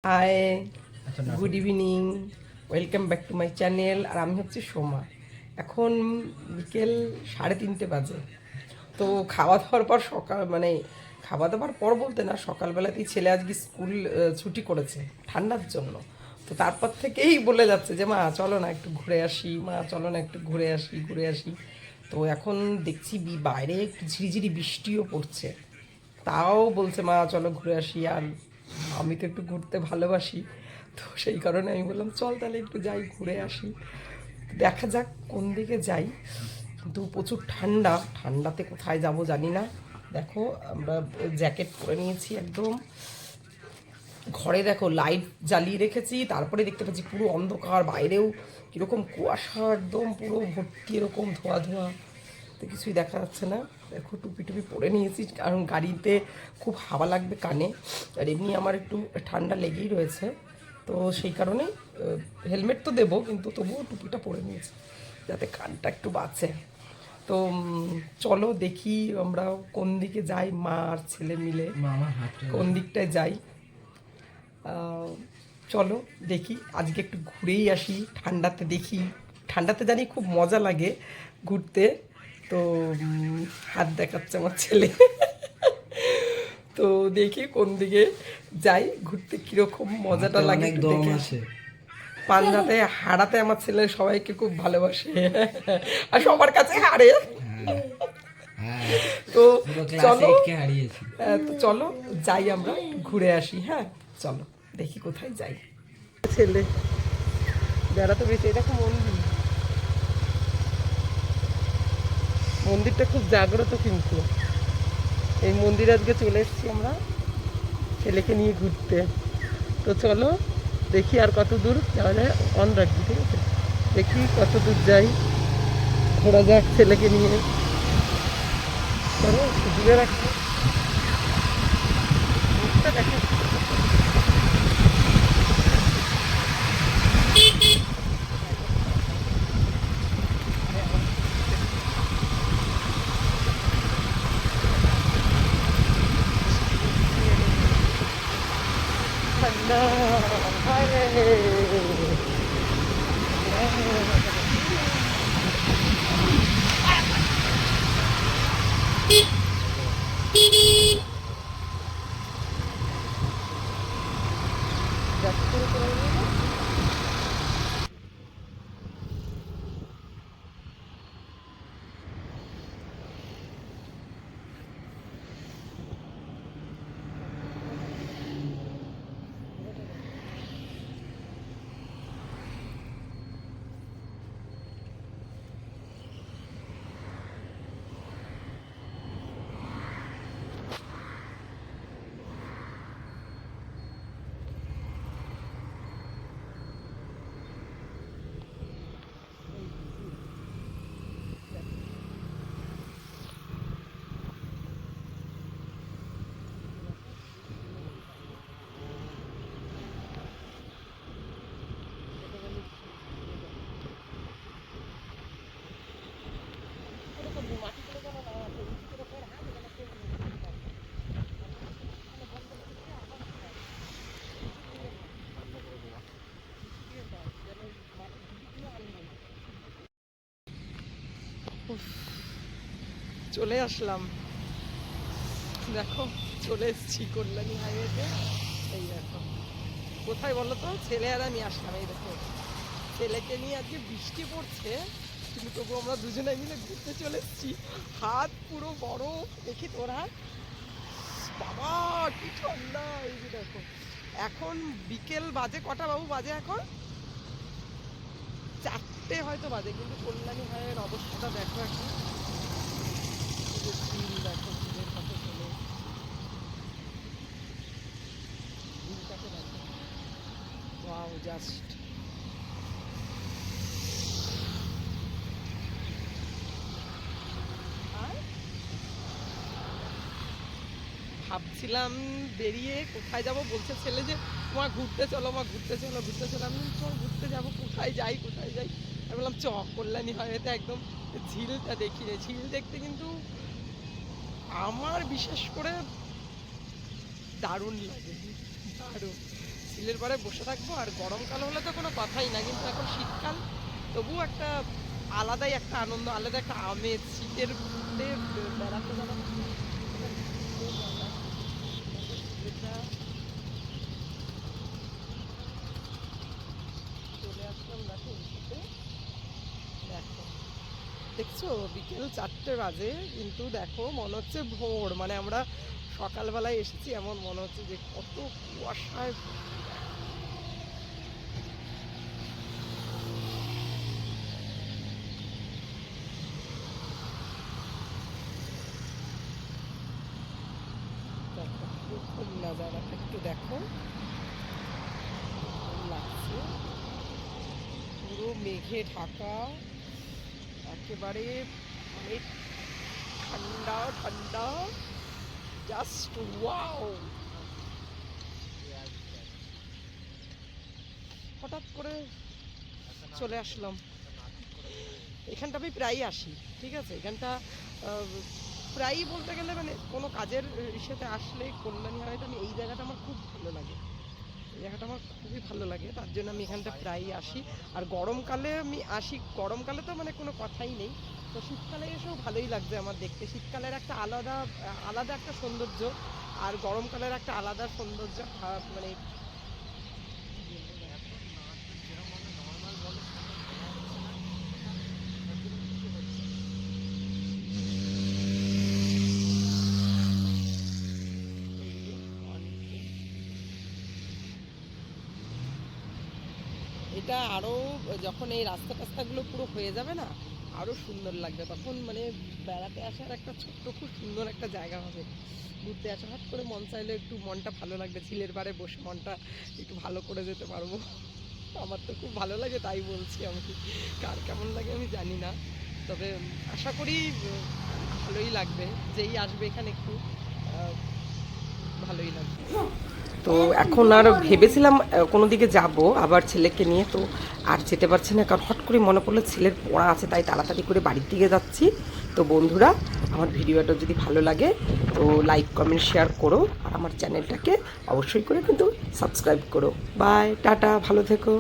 High, good evening, welcome back to my channel. আর আমি হচ্ছে সোমা। এখন বিকেল 3:30 বাজে। তো খাওয়া দাওয়ার পর খাওয়া দাওয়ার পর বলতে না, সকালবেলাতেই ছেলে আজকে স্কুল ছুটি করেছে ঠান্ডার জন্য। তো তারপর থেকেই বলে যাচ্ছে যে মা চলো না একটু ঘুরে আসি, মা চলো না একটু ঘুরে আসি। তো এখন দেখছি বাইরে একটু ঝিরিঝিরি বৃষ্টিও পড়ছে, তাও বলছে মা চলো ঘুরে আসি। আর আমি তো একটু ঘুরতে ভালোবাসি, তো সেই কারণে আমি বললাম চল তাহলে একটু যাই ঘুরে আসি। দেখা যাক কোন দিকে যাই, কিন্তু প্রচুর ঠান্ডা, ঠান্ডাতে কোথায় যাব জানি না। দেখো আমরা জ্যাকেট পরে নিয়েছি একদম। ঘরে দেখো লাইট জ্বালিয়ে রেখেছি, তারপরে দেখতে পাচ্ছি পুরো অন্ধকার, বাইরেও কীরকম কুয়াশা, একদম পুরো ভর্তি এরকম ধোঁয়া ধোঁয়া, তো কিছুই দেখা যাচ্ছে না। দেখো টুপি টুপি পরে নিয়েছি, কারণ গাড়িতে খুব হাওয়া লাগবে কানে, আর এমনি আমার একটু ঠান্ডা লেগেই রয়েছে। তো সেই কারণেই হেলমেট তো দেবো, কিন্তু তবুও টুপিটা পরে নিয়েছি যাতে কানটা একটু বাঁচে। তো চলো দেখি আমরা কোন দিকে যাই, মা আর ছেলে মিলে কোন দিকটায় যাই। চলো দেখি আজকে একটু ঘুরেই আসি ঠান্ডাতে। দেখি ঠান্ডাতে জানি খুব মজা লাগে ঘুরতে। তো হাত দেখাচ্ছে আমার ছেলে। তো দেখি কোন দিকে যাই ঘুরতে, কিরকম মজাটা লাগে একটু দেখে আসি। পাঞ্জাতে হারাতে আমার ছেলে সবাইকে খুব ভালোবাসে, আর সবার কাছে হারে। তো চলো, তো চলো যাই আমরা ঘুরে আসি। হ্যাঁ চলো দেখি কোথায় যাই। ছেলে বেড়াতে বেশি, দেখো মন্দিরটা খুব জাগ্রত, কিন্তু এই মন্দিরে আজকে চলে এসেছি আমরা ছেলেকে নিয়ে ঘুরতে। তো চলো দেখি আর কত দূর যাওয়া যায়, অন রাখবি ঠিক আছে, দেখি কত দূর যাই, ঘোরা যাক ছেলেকে নিয়ে। চলো দূরে রাখি দেখো। ঠান্ডা চলে আসলাম, দেখো চলে এসেছি কল্যাণী হাইওয়েতে। এই দেখো কোথায় বলো তো, ছেলে আর আমি আসলাম। এই দেখো ছেলেকে নিয়ে আজকে বৃষ্টি পড়ছে, কিন্তু তবু আমরা দুজনে মিলে ঘুরতে চলে এসেছি। হাত পুরো বরফ, দেখি তোরা বাবা কি ঠান্ডা। এই যে দেখো এখন বিকেল বাজে কটা বাবু, বাজে এখন 4টে হয়তো বাজে, কিন্তু কল্যাণী হাইয়ের অবস্থাটা দেখো এখন। দেখো ঝিলের কাছে চলে, ঝিলটাকে দেখো, ওয়াও জাস্ট। আর ভাবছিলাম বেরিয়ে কোথায় যাব, বলছে ছেলে যে মা ঘুরতে চলো, মা ঘুরতে চলো, ঘুরতে চলো। আমি চল ঘুরতে যাবো, কোথায় যাই কোথায় যাই। আমি বললাম চ কল্যাণী হয়, এটা একদম ঝিলটা দেখি রে। ঝিল দেখতে কিন্তু আমার বিশেষ করে দারুণ লাগে, দারুণ। চিলের পরে বসে থাকবো। আর গরমকাল হলে তো কোনো কথাই না, কিন্তু এখন শীতকাল, তবুও একটা আলাদাই একটা আনন্দ, আলাদা একটা আমেজ শীতের মধ্যে বেড়াতে যাওয়া। চলে আসলাম দেখো শীতে। দেখো, দেখছো বিকেল 4টে বাজে, কিন্তু দেখো মনে হচ্ছে ভোর, মানে আমরা সকালবেলায় এসেছি এমন মনে হচ্ছে, যে কত কুয়াশায়। দেখো প্রথম নাজারাটা একটু দেখো, কেমন লাগছে, পুরো মেঘে ঢাকা, একেবারে মানে ঠান্ডা ঠান্ডা, জাস্ট ওয়াও। হঠাৎ করে চলে আসলাম এখানটা, আমি প্রায়ই আসি, ঠিক আছে, এখানটা প্রায়ই বলতে গেলে মানে কোনো কাজের ইসেতে আসলে কল্যাণী হাইওয়েতে আমি এই জায়গাটা আমার খুব ভালো লাগে, এই জায়গাটা আমার খুবই ভালো লাগে, তার জন্য আমি এখানটা প্রায়ই আসি। আর গরমকালে আমি আসি, গরমকালে তো মানে কোনো কথাই নেই, তো শীতকালে এসেও ভালোই লাগবে আমার দেখতে। শীতকালের একটা আলাদা আলাদা একটা সৌন্দর্য, আর গরমকালের একটা আলাদা সৌন্দর্য, মানে এটা আরও যখন এই রাস্তা টাস্তাগুলো পুরো হয়ে যাবে না, আরও সুন্দর লাগবে তখন, মানে বেড়াতে আসার একটা ছোট্ট খুব সুন্দর একটা জায়গা হবে ঘুরতে আসা। হঠাৎ করে মন চাইলে একটু মনটা ভালো লাগবে, ঝিলের পাড়ে বসে মনটা একটু ভালো করে যেতে পারবো। আমার তো খুব ভালো লাগে, তাই বলছি, আমি কার কেমন লাগে আমি জানি না, তবে আশা করি ভালোই লাগবে, যেই আসবে এখানে একটু ভালোই লাগবে। তো এখন আর ভেবেছিলাম কোনো দিকে যাব আবার ছেলেকে নিয়ে, তো আর যেতে পারছি না, কারণ হট করে মনে পড়লো ছেলের পড়া আছে, তাই তাড়াতাড়ি করে বাড়ির দিকে যাচ্ছি। তো বন্ধুরা, আমার ভিডিওটা যদি ভালো লাগে তো লাইক কমেন্ট শেয়ার করো, আর আমার চ্যানেলটাকে অবশ্যই করে কিন্তু সাবস্ক্রাইব করো। বাই, টাটা, ভালো থেকো।